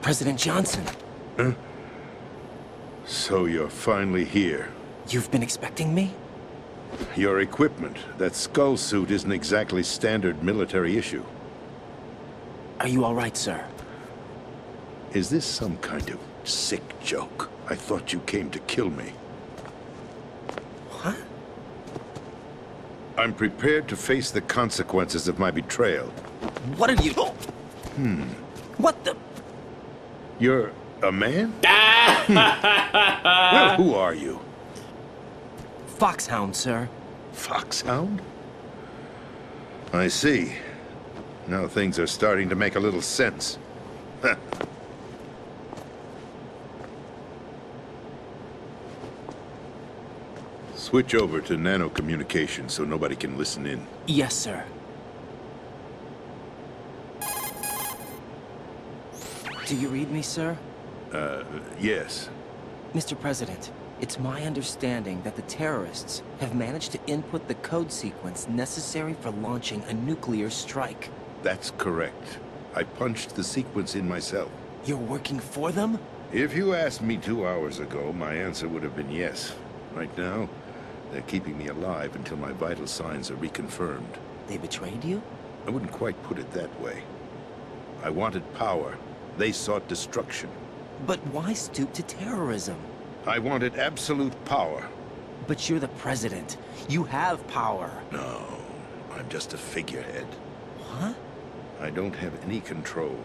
President Johnson. Huh? So you're finally here. You've been expecting me? Your equipment, that skull suit, isn't exactly standard military issue. Are you all right, sir? Is this some kind of sick joke? I thought you came to kill me. What? I'm prepared to face the consequences of my betrayal. What are you... What the... You're a man? Well, who are you? Foxhound, sir. Foxhound? I see. Now things are starting to make a little sense. Switch over to nano-communication so nobody can listen in. Yes, sir. Do you read me, sir? Yes. Mr. President, it's my understanding that the terrorists have managed to input the code sequence necessary for launching a nuclear strike. That's correct. I punched the sequence in myself. You're working for them? If you asked me 2 hours ago, my answer would have been yes. Right now, they're keeping me alive until my vital signs are reconfirmed. They betrayed you? I wouldn't quite put it that way. I wanted power. They sought destruction. But why stoop to terrorism? I wanted absolute power. But you're the president. You have power. No, I'm just a figurehead. What? I don't have any control.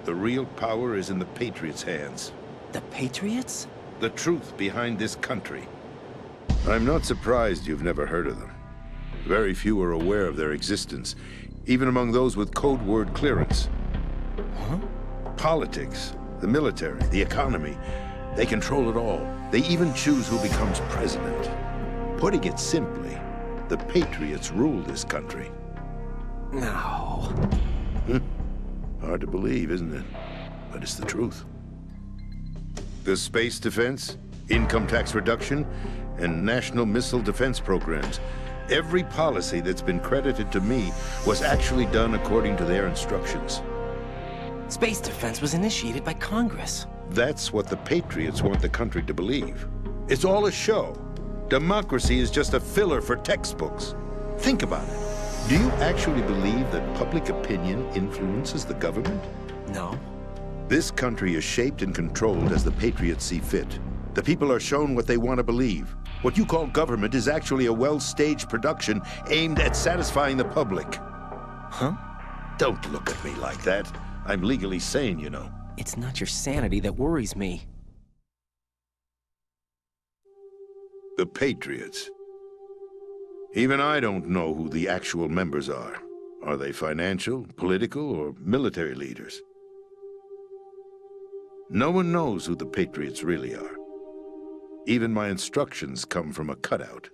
The real power is in the Patriots' hands. The Patriots? The truth behind this country. I'm not surprised you've never heard of them. Very few are aware of their existence, even among those with code word clearance. Huh? Politics, the military, the economy, they control it all. They even choose who becomes president. Putting it simply, the Patriots rule this country. No. Hard to believe, isn't it? But it's the truth. The space defense, income tax reduction, and national missile defense programs. Every policy that's been credited to me was actually done according to their instructions. Space defense was initiated by Congress. That's what the Patriots want the country to believe. It's all a show. Democracy is just a filler for textbooks. Think about it. Do you actually believe that public opinion influences the government? No. This country is shaped and controlled as the Patriots see fit. The people are shown what they want to believe. What you call government is actually a well-staged production aimed at satisfying the public. Huh? Don't look at me like that. I'm legally sane, you know. It's not your sanity that worries me. The Patriots. Even I don't know who the actual members are. Are they financial, political, or military leaders? No one knows who the Patriots really are. Even my instructions come from a cutout.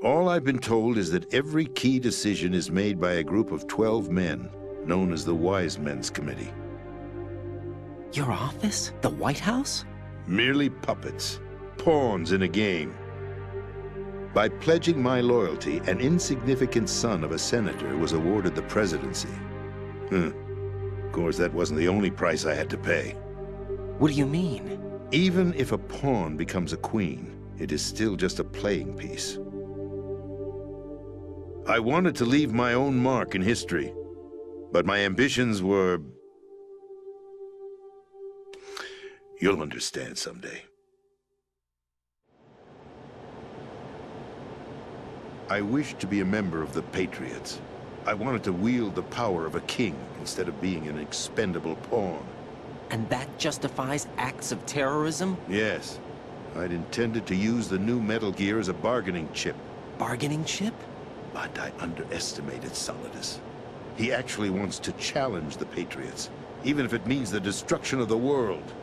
All I've been told is that every key decision is made by a group of 12 men, known as the Wise Men's Committee. Your office? The White House? Merely puppets, pawns in a game. By pledging my loyalty, an insignificant son of a senator was awarded the presidency. Of course, that wasn't the only price I had to pay. What do you mean? Even if a pawn becomes a queen, it is still just a playing piece. I wanted to leave my own mark in history, but my ambitions were... You'll understand someday. I wished to be a member of the Patriots. I wanted to wield the power of a king instead of being an expendable pawn. And that justifies acts of terrorism? Yes. I'd intended to use the new Metal Gear as a bargaining chip. Bargaining chip? But I underestimated Solidus. He actually wants to challenge the Patriots, even if it means the destruction of the world.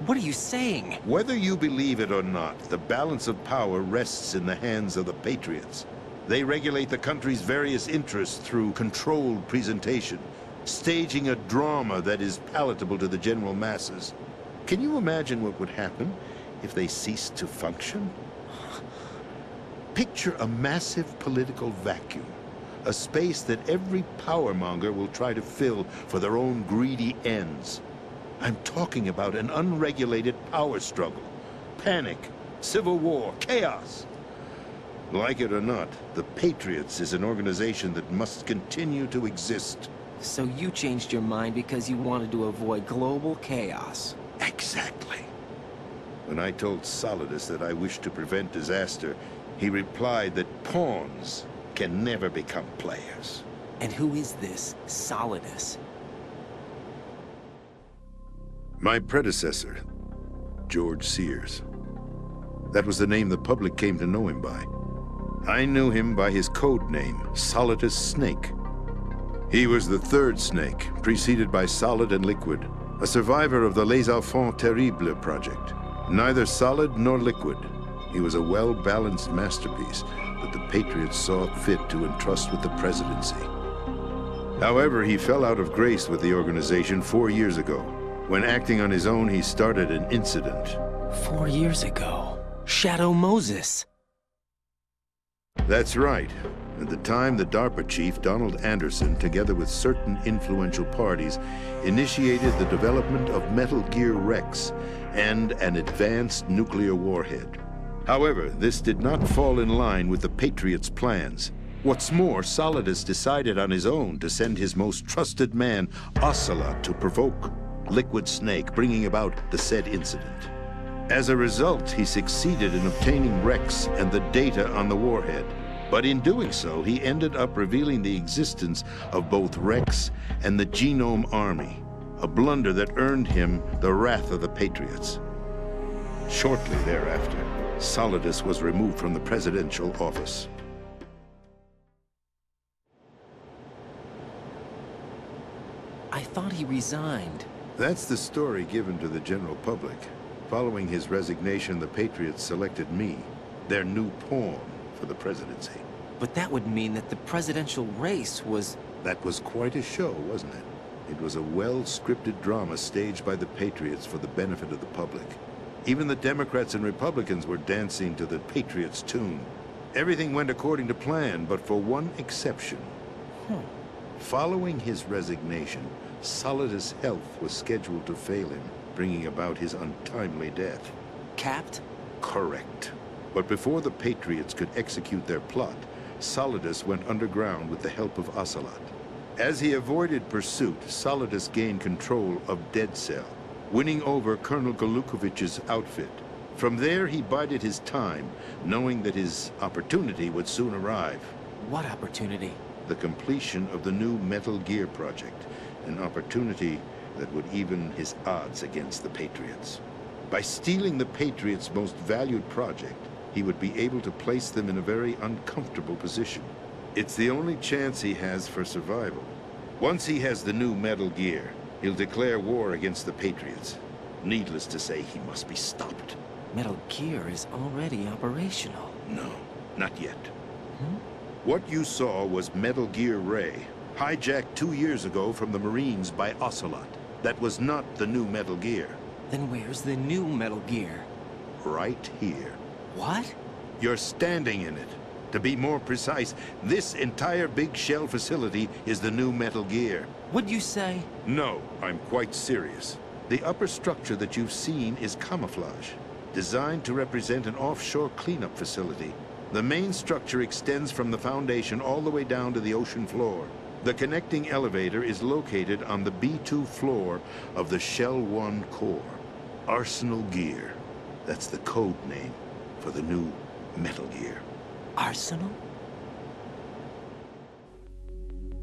What are you saying? Whether you believe it or not, the balance of power rests in the hands of the Patriots. They regulate the country's various interests through controlled presentation, staging a drama that is palatable to the general masses. Can you imagine what would happen if they ceased to function? Picture a massive political vacuum, a space that every powermonger will try to fill for their own greedy ends. I'm talking about an unregulated power struggle. Panic, civil war, chaos. Like it or not, the Patriots is an organization that must continue to exist. So you changed your mind because you wanted to avoid global chaos. Exactly. When I told Solidus that I wished to prevent disaster, he replied that pawns can never become players. And who is this Solidus? My predecessor, George Sears. That was the name the public came to know him by. I knew him by his code name, Solidus Snake. He was the third snake, preceded by Solid and Liquid, a survivor of the Les Enfants Terribles project. Neither solid nor liquid, he was a well-balanced masterpiece that the Patriots saw fit to entrust with the presidency. However, he fell out of grace with the organization 4 years ago. When acting on his own, he started an incident. 4 years ago. Shadow Moses. That's right. At the time, the DARPA chief, Donald Anderson, together with certain influential parties, initiated the development of Metal Gear Rex and an advanced nuclear warhead. However, this did not fall in line with the Patriots' plans. What's more, Solidus decided on his own to send his most trusted man, Ocelot, to provoke Liquid Snake, bringing about the said incident. As a result, he succeeded in obtaining Rex and the data on the warhead. But in doing so, he ended up revealing the existence of both Rex and the Genome Army, a blunder that earned him the wrath of the Patriots. Shortly thereafter, Solidus was removed from the presidential office. I thought he resigned. That's the story given to the general public. Following his resignation, the Patriots selected me, their new pawn, for the presidency. But that would mean that the presidential race was... That was quite a show, wasn't it? It was a well-scripted drama staged by the Patriots for the benefit of the public. Even the Democrats and Republicans were dancing to the Patriots' tune. Everything went according to plan, but for one exception. Following his resignation, Solidus' health was scheduled to fail him, bringing about his untimely death. Capped? Correct. But before the Patriots could execute their plot, Solidus went underground with the help of Ocelot. As he avoided pursuit, Solidus gained control of Dead Cell, winning over Colonel Golukovich's outfit. From there, he bided his time, knowing that his opportunity would soon arrive. What opportunity? The completion of the new Metal Gear project, an opportunity that would even his odds against the Patriots. By stealing the Patriots' most valued project, he would be able to place them in a very uncomfortable position. It's the only chance he has for survival. Once he has the new Metal Gear, he'll declare war against the Patriots. Needless to say, he must be stopped. Metal Gear is already operational. No, not yet. What you saw was Metal Gear Ray, hijacked 2 years ago from the Marines by Ocelot. That was not the new Metal Gear. Then where's the new Metal Gear? Right here. What? You're standing in it. To be more precise, this entire big shell facility is the new Metal Gear. What'd you say? No, I'm quite serious. The upper structure that you've seen is camouflage, designed to represent an offshore cleanup facility. The main structure extends from the foundation all the way down to the ocean floor. The connecting elevator is located on the B2 floor of the Shell 1 core. Arsenal Gear. That's the code name for the new Metal Gear. Arsenal?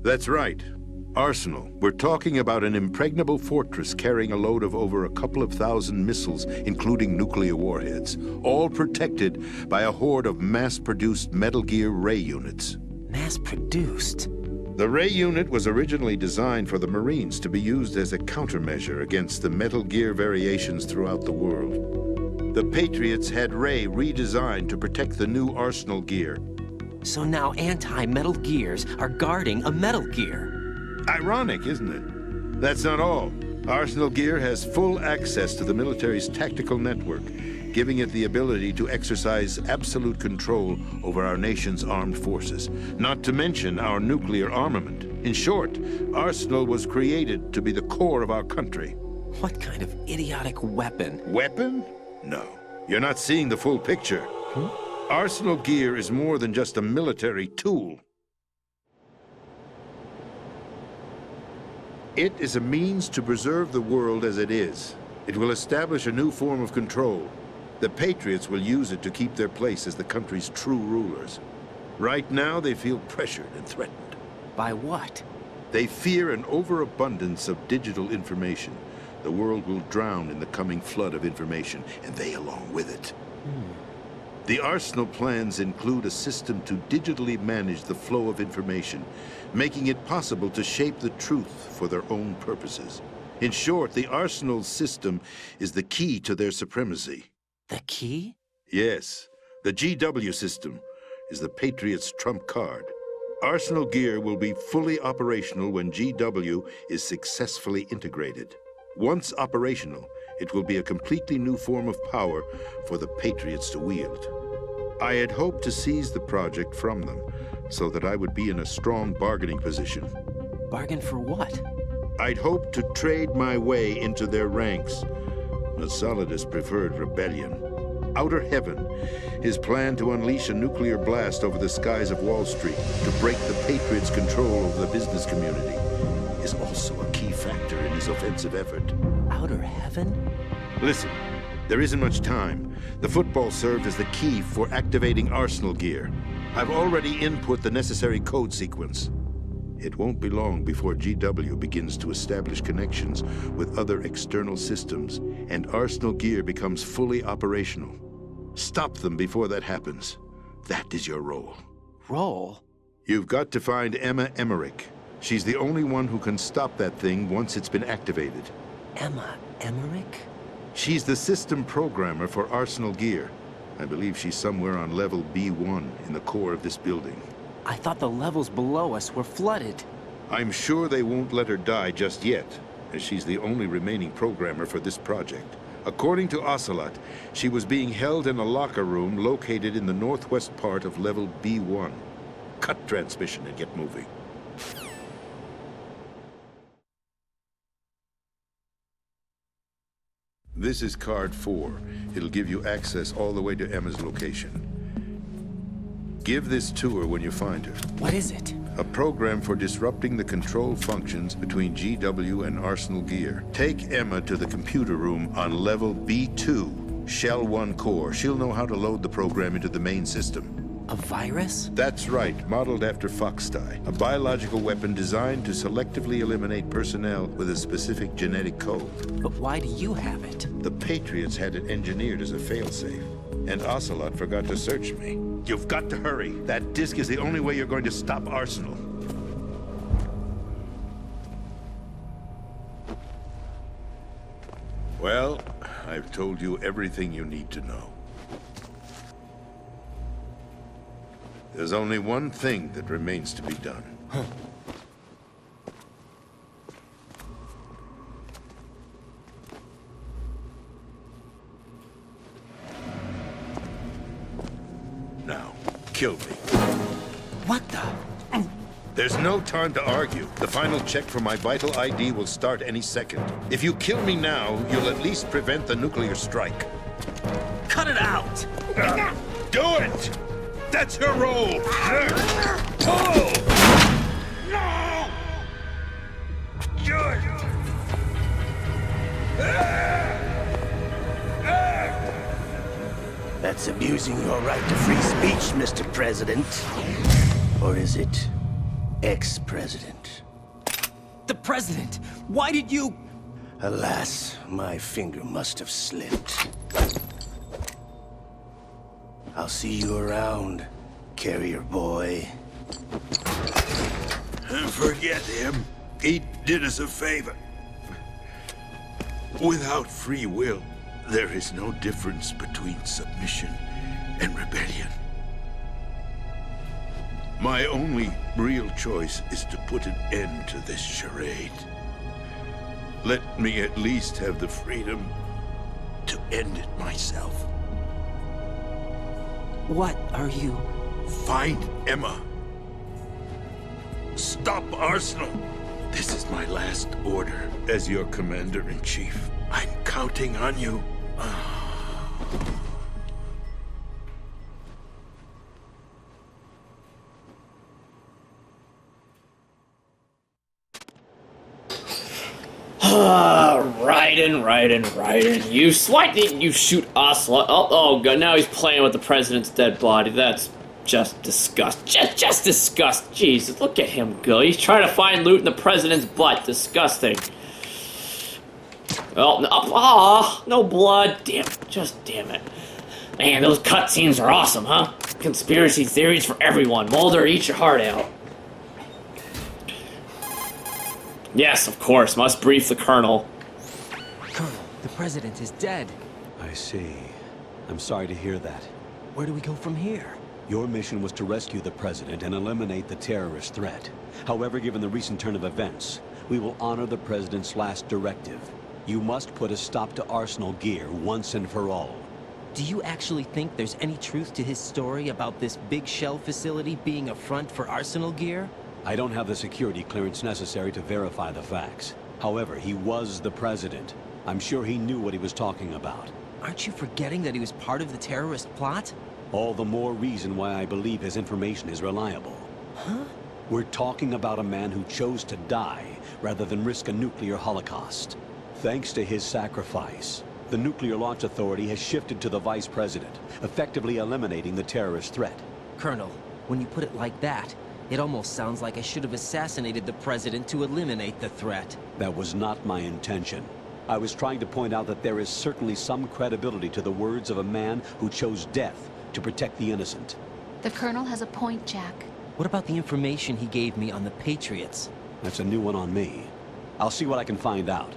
That's right. Arsenal. We're talking about an impregnable fortress carrying a load of over a couple of thousand missiles, including nuclear warheads, all protected by a horde of mass-produced Metal Gear Ray units. Mass-produced? The Ray unit was originally designed for the Marines to be used as a countermeasure against the Metal Gear variations throughout the world. The Patriots had Ray redesigned to protect the new Arsenal Gear. So now anti-Metal Gears are guarding a Metal Gear. Ironic, isn't it? That's not all. Arsenal Gear has full access to the military's tactical network, giving it the ability to exercise absolute control over our nation's armed forces, not to mention our nuclear armament. In short, Arsenal was created to be the core of our country. What kind of idiotic weapon? Weapon? No. You're not seeing the full picture. Arsenal gear is more than just a military tool. It is a means to preserve the world as it is. It will establish a new form of control. The Patriots will use it to keep their place as the country's true rulers. Right now, they feel pressured and threatened. By what? They fear an overabundance of digital information. The world will drown in the coming flood of information, and they along with it. The Arsenal plans include a system to digitally manage the flow of information, making it possible to shape the truth for their own purposes. In short, the Arsenal system is the key to their supremacy. The key? Yes, the GW system is the Patriots' trump card. Arsenal gear will be fully operational when GW is successfully integrated. Once operational, it will be a completely new form of power for the Patriots to wield. I had hoped to seize the project from them, so that I would be in a strong bargaining position. Bargain for what? I'd hoped to trade my way into their ranks, but Solidus preferred rebellion. Outer Heaven, his plan to unleash a nuclear blast over the skies of Wall Street to break the Patriots' control over the business community, is also a key factor in his offensive effort. Outer Heaven? Listen, there isn't much time. The football served as the key for activating Arsenal gear. I've already input the necessary code sequence. It won't be long before GW begins to establish connections with other external systems, and Arsenal gear becomes fully operational. Stop them before that happens. That is your role. Role? You've got to find Emma Emmerich. She's the only one who can stop that thing once it's been activated. Emma Emmerich? She's the system programmer for Arsenal gear. I believe she's somewhere on level B1 in the core of this building. I thought the levels below us were flooded. I'm sure they won't let her die just yet, as she's the only remaining programmer for this project. According to Ocelot, she was being held in a locker room located in the northwest part of level B1. Cut transmission and get moving. This is card 4. It'll give you access all the way to Emma's location. Give this to her when you find her. What is it? A program for disrupting the control functions between GW and Arsenal gear. Take Emma to the computer room on level B2, Shell 1 core. She'll know how to load the program into the main system. A virus? That's right, modeled after Foxdie, a biological weapon designed to selectively eliminate personnel with a specific genetic code. But why do you have it? The Patriots had it engineered as a failsafe, and Ocelot forgot to search me. You've got to hurry. That disk is the only way you're going to stop Arsenal. Well, I've told you everything you need to know. There's only one thing that remains to be done. Now, kill me. What the? There's no time to argue. The final check for my vital ID will start any second. If you kill me now, you'll at least prevent the nuclear strike. Cut it out! Do it! That's her role! Pull! No! Do it! That's abusing your right to free speech, Mr. President. Or is it ex-president? The president! Why did you... Alas, my finger must have slipped. I'll see you around, carrier boy. Forget him. He did us a favor. Without free will, there is no difference between submission and rebellion. My only real choice is to put an end to this charade. Let me at least have the freedom to end it myself. What are you... Find Emma. Stop Arsenal. This is my last order. As your commander-in-chief. I'm counting on you. Raiden. Why didn't you shoot Ocelot? Oh god, now he's playing with the president's dead body. That's just disgust. Just disgust. Jesus, look at him go. He's trying to find loot in the president's butt. Disgusting. Oh, no blood. Damn it. Man, those cutscenes are awesome, huh? Conspiracy theories for everyone. Mulder, eat your heart out. Yes, of course. Must brief the Colonel. Colonel, the president is dead. I see. I'm sorry to hear that. Where do we go from here? Your mission was to rescue the president and eliminate the terrorist threat. However, given the recent turn of events, we will honor the president's last directive. You must put a stop to Arsenal Gear once and for all. Do you actually think there's any truth to his story about this big shell facility being a front for Arsenal Gear? I don't have the security clearance necessary to verify the facts. However, he was the president. I'm sure he knew what he was talking about. Aren't you forgetting that he was part of the terrorist plot? All the more reason why I believe his information is reliable. Huh? We're talking about a man who chose to die rather than risk a nuclear holocaust. Thanks to his sacrifice, the Nuclear Launch Authority has shifted to the vice president, effectively eliminating the terrorist threat. Colonel, when you put it like that, it almost sounds like I should have assassinated the president to eliminate the threat. That was not my intention. I was trying to point out that there is certainly some credibility to the words of a man who chose death to protect the innocent. The Colonel has a point, Jack. What about the information he gave me on the Patriots? That's a new one on me. I'll see what I can find out.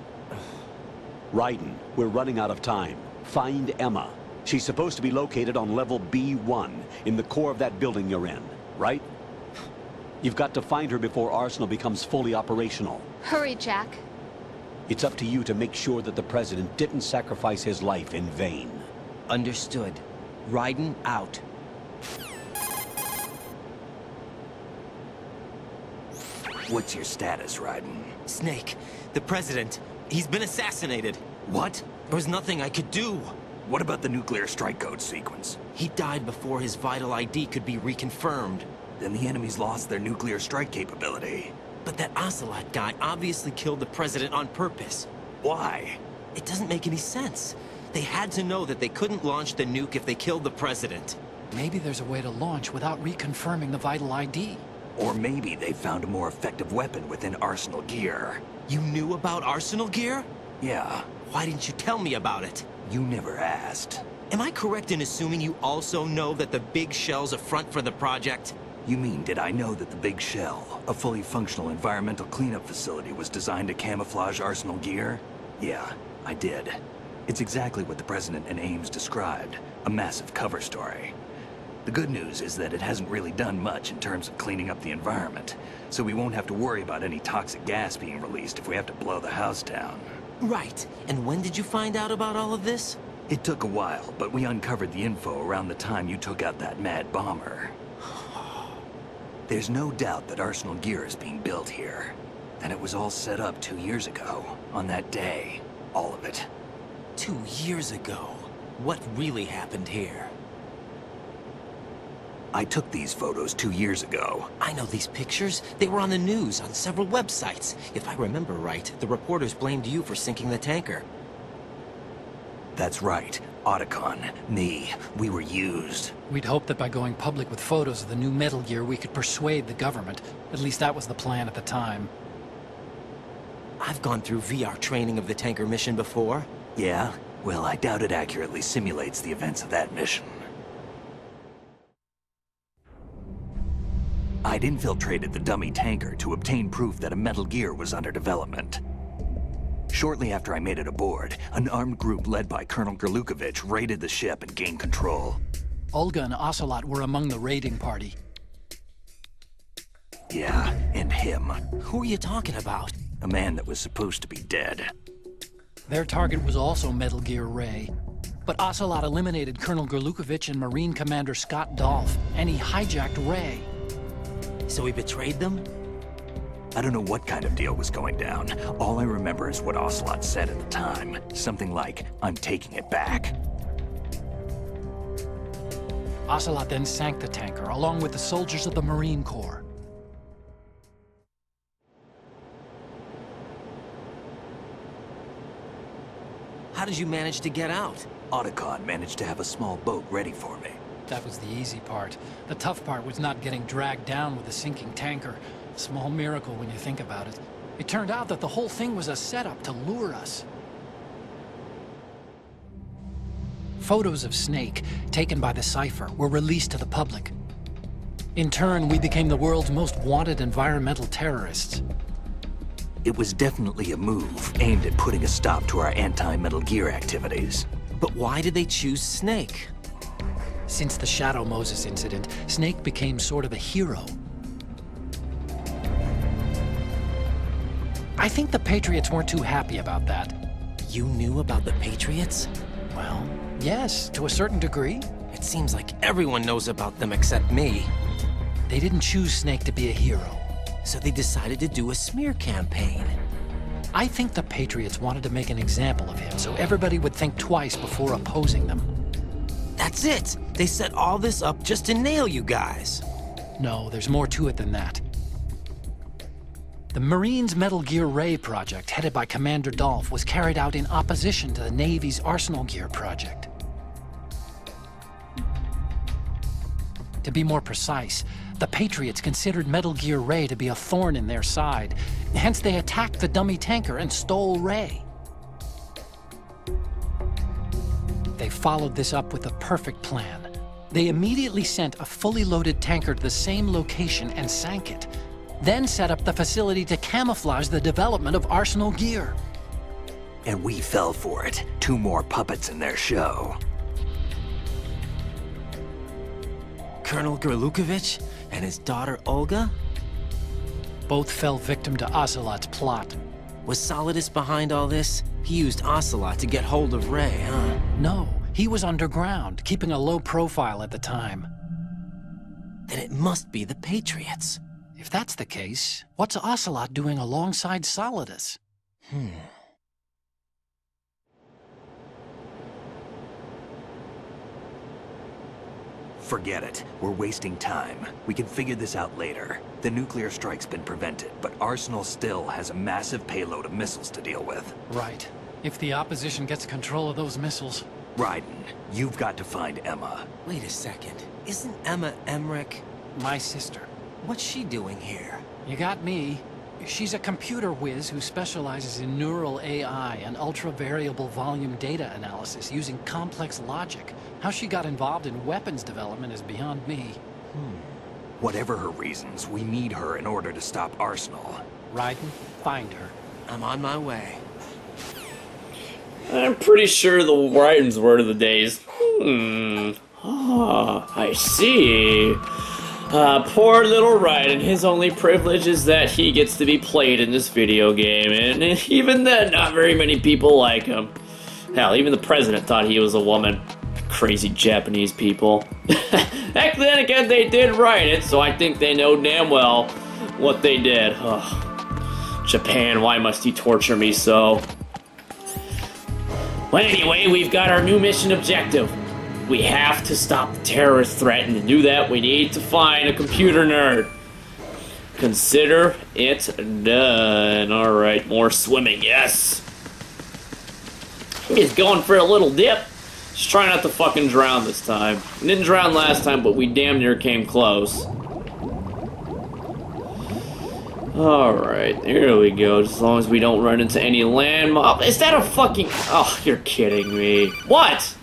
Raiden, we're running out of time. Find Emma. She's supposed to be located on level B1, in the core of that building you're in, right? You've got to find her before Arsenal becomes fully operational. Hurry, Jack. It's up to you to make sure that the president didn't sacrifice his life in vain. Understood. Raiden out. What's your status, Raiden? Snake, the president, he's been assassinated. What? There was nothing I could do. What about the nuclear strike code sequence? He died before his vital ID could be reconfirmed. Then the enemy's lost their nuclear strike capability. But that Ocelot guy obviously killed the president on purpose. Why? It doesn't make any sense. They had to know that they couldn't launch the nuke if they killed the president. Maybe there's a way to launch without reconfirming the vital ID. Or maybe they found a more effective weapon within Arsenal Gear. You knew about Arsenal Gear? Yeah, Why didn't you tell me about it? you never asked. Am I correct in assuming you also know that the Big Shell's a front for the project? You mean, did I know that the Big Shell, a fully functional environmental cleanup facility, was designed to camouflage Arsenal Gear? Yeah, I did. It's exactly what the President and Ames described, a massive cover story. The good news is that it hasn't really done much in terms of cleaning up the environment, so we won't have to worry about any toxic gas being released if we have to blow the house down. Right. And when did you find out about all of this? It took a while, but we uncovered the info around the time you took out that mad bomber. There's no doubt that Arsenal Gear is being built here. And it was all set up 2 years ago, on that day. All of it. 2 years ago. What really happened here? I took these photos 2 years ago. I know these pictures. They were on the news, on several websites. If I remember right, the reporters blamed you for sinking the tanker. That's right. Otacon, me, we were used. We'd hoped that by going public with photos of the new Metal Gear, we could persuade the government. At least that was the plan at the time. I've gone through VR training of the tanker mission before. Yeah? Well, I doubt it accurately simulates the events of that mission. I'd infiltrated the dummy tanker to obtain proof that a Metal Gear was under development. Shortly after I made it aboard, an armed group led by Colonel Gerlukovich raided the ship and gained control. Olga and Ocelot were among the raiding party. Yeah, and him. Who are you talking about? A man that was supposed to be dead. Their target was also Metal Gear Ray. But Ocelot eliminated Colonel Gerlukovich and Marine Commander Scott Dolph, and he hijacked Ray. So he betrayed them? I don't know what kind of deal was going down. All I remember is what Ocelot said at the time. Something like, "I'm taking it back." Ocelot then sank the tanker, along with the soldiers of the Marine Corps. How did you manage to get out? Otacon managed to have a small boat ready for me. That was the easy part. The tough part was not getting dragged down with the sinking tanker. Small miracle when you think about it. It turned out that the whole thing was a setup to lure us. Photos of Snake, taken by the Cypher, were released to the public. In turn, we became the world's most wanted environmental terrorists. It was definitely a move aimed at putting a stop to our anti-Metal Gear activities. But why did they choose Snake? Since the Shadow Moses incident, Snake became sort of a hero. I think the Patriots weren't too happy about that. You knew about the Patriots? Well, yes, to a certain degree. It seems like everyone knows about them except me. They didn't choose Snake to be a hero. So they decided to do a smear campaign. I think the Patriots wanted to make an example of him so everybody would think twice before opposing them. That's it! They set all this up just to nail you guys. No, there's more to it than that. The Marines' Metal Gear Ray project, headed by Commander Dolph, was carried out in opposition to the Navy's Arsenal Gear project. To be more precise, the Patriots considered Metal Gear Ray to be a thorn in their side. Hence, they attacked the dummy tanker and stole Ray. They followed this up with a perfect plan. They immediately sent a fully loaded tanker to the same location and sank it, then set up the facility to camouflage the development of Arsenal Gear. And we fell for it. 2 more puppets in their show. Colonel Gerlukovich and his daughter Olga? Both fell victim to Ocelot's plot. Was Solidus behind all this? He used Ocelot to get hold of Ray, huh? No, he was underground, keeping a low profile at the time. Then it must be the Patriots. If that's the case, what's Ocelot doing alongside Solidus? Forget it. We're wasting time. We can figure this out later. The nuclear strike's been prevented, but Arsenal still has a massive payload of missiles to deal with. Right. If the opposition gets control of those missiles... Raiden, you've got to find Emma. Wait a second. Isn't Emma Emmerich? My sister. What's she doing here? You got me. She's a computer whiz who specializes in neural AI and ultra-variable volume data analysis using complex logic. How she got involved in weapons development is beyond me. Whatever her reasons, we need her in order to stop Arsenal. Raiden, find her. I'm on my way. I'm pretty sure the Raiden's word of the day is, I see. Poor little Raiden. His only privilege is that he gets to be played in this video game, and even then, not very many people like him. Hell, even the president thought he was a woman. Crazy Japanese people. Heck, then again, they did write it, so I think they know damn well what they did. Ugh. Japan, why must you torture me so? Well, anyway, we've got our new mission objective. We have to stop the terrorist threat, and to do that, we need to find a computer nerd. Consider it done. Alright, more swimming, yes. He's going for a little dip. Just try not to fucking drown this time. We didn't drown last time, but we damn near came close. Alright, there we go. Just as long as we don't run into any land mob. Is that a fucking... Oh, you're kidding me. What?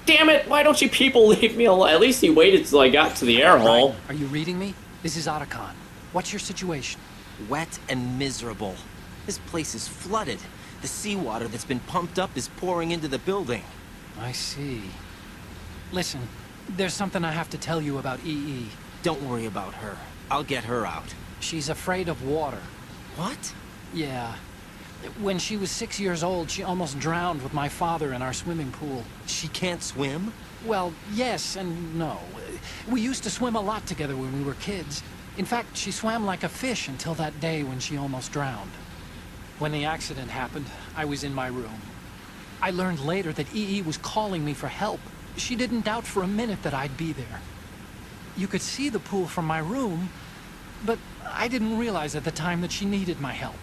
Damn it, why don't you people leave me alone? At least he waited till I got to the air hole. Are you reading me? This is Otacon. What's your situation? Wet and miserable. This place is flooded. The seawater that's been pumped up is pouring into the building. I see. Listen, there's something I have to tell you about EE. Don't worry about her. I'll get her out. She's afraid of water. What? Yeah. When she was 6 years old, she almost drowned with my father in our swimming pool. She can't swim? Well, yes and no. We used to swim a lot together when we were kids. In fact, she swam like a fish until that day when she almost drowned. When the accident happened, I was in my room. I learned later that EE was calling me for help. She didn't doubt for a minute that I'd be there. You could see the pool from my room, but I didn't realize at the time that she needed my help.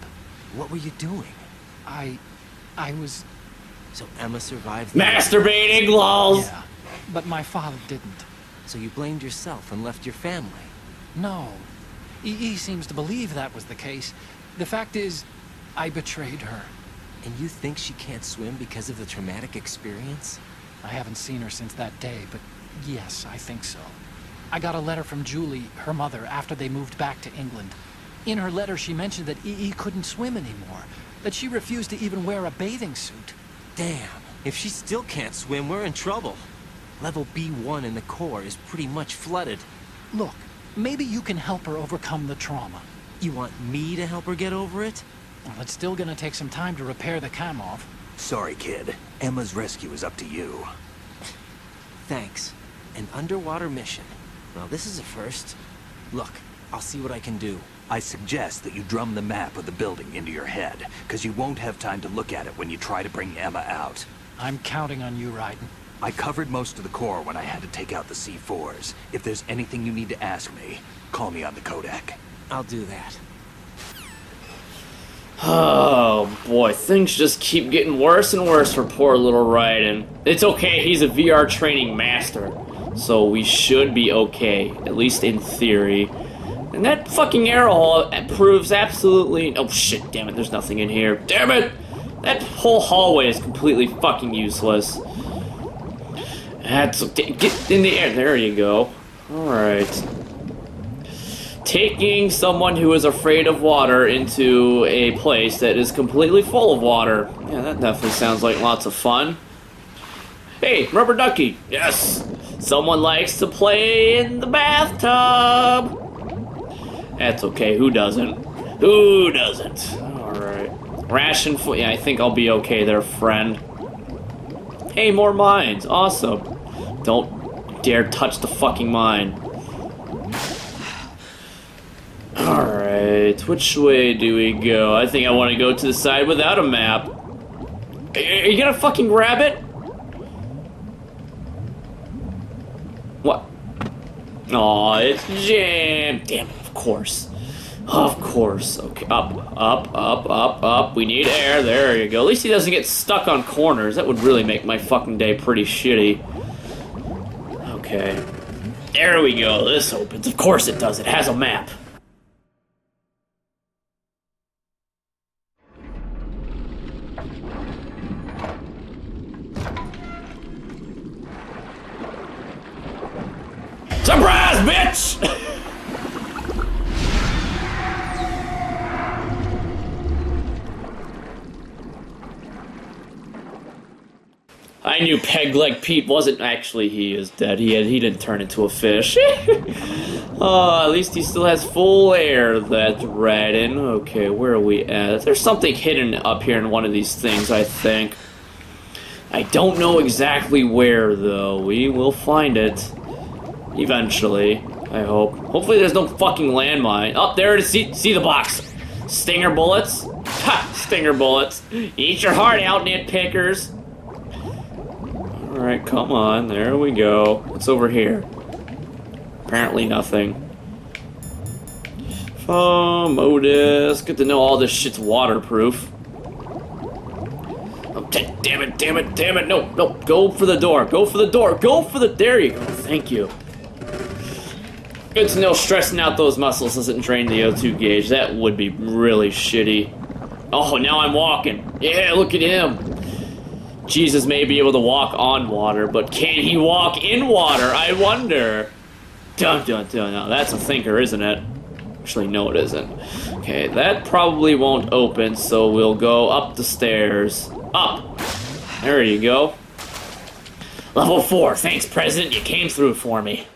What were you doing? I was... So Emma survived. Masturbating, lols. Yeah, but my father didn't. So you blamed yourself and left your family. No. EE seems to believe that was the case. The fact is, I betrayed her. And you think she can't swim because of the traumatic experience? I haven't seen her since that day, but yes, I think so. I got a letter from Julie, her mother, after they moved back to England. In her letter, she mentioned that EE couldn't swim anymore, that she refused to even wear a bathing suit. Damn, if she still can't swim, we're in trouble. Level B1 in the core is pretty much flooded. Look, maybe you can help her overcome the trauma. You want me to help her get over it? Well, it's still gonna take some time to repair the Kamov. Sorry, kid. Emma's rescue is up to you. Thanks. An underwater mission. Well, this is a first. Look, I'll see what I can do. I suggest that you drum the map of the building into your head, because you won't have time to look at it when you try to bring Emma out. I'm counting on you, Raiden. I covered most of the core when I had to take out the C4s. If there's anything you need to ask me, call me on the Kodak. I'll do that. Oh boy, things just keep getting worse and worse for poor little Raiden. It's okay, he's a VR training master, so we should be okay, at least in theory. And that fucking arrow hole proves absolutely... Oh shit, damn it, there's nothing in here. Damn it! That whole hallway is completely fucking useless. That's... Get in the air, there you go. Alright. Taking someone who is afraid of water into a place that is completely full of water. Yeah, that definitely sounds like lots of fun. Hey, rubber ducky. Yes! Someone likes to play in the bathtub! That's okay, who doesn't? Who doesn't? Alright. Ration food. Yeah, I think I'll be okay there, friend. Hey, more mines. Awesome. Don't dare touch the fucking mine. Alright, which way do we go? I think I want to go to the side without a map. Are you gonna fucking grab it? What? Aw, it's jammed. Damn it, of course. Of course. Okay, up. We need air. There you go. At least he doesn't get stuck on corners. That would really make my fucking day pretty shitty. Okay. There we go. This opens. Of course it does. It has a map. Surprise, bitch! I knew Peg Leg Pete wasn't actually. He is dead. He didn't turn into a fish. At least he still has full air. That's Raiden. Okay, where are we at? There's something hidden up here in one of these things, I think. I don't know exactly where though. We will find it. Eventually, I hope. Hopefully there's no fucking landmine. Oh, there it is. See the box. Stinger bullets. Ha! Stinger bullets. Eat your heart out, nitpickers. Alright, come on. There we go. What's over here? Apparently nothing. Modus. Good to know all this shit's waterproof. Oh, damn it. No. Go for the door. There you go. Thank you. Good to know stressing out those muscles doesn't drain the O2 gauge. That would be really shitty. Oh, now I'm walking. Yeah, look at him. Jesus may be able to walk on water, but can he walk in water? I wonder. Dun. No, that's a thinker, isn't it? Actually, no, it isn't. Okay, that probably won't open, so we'll go up the stairs. Up. There you go. Level 4. Thanks, President. You came through for me.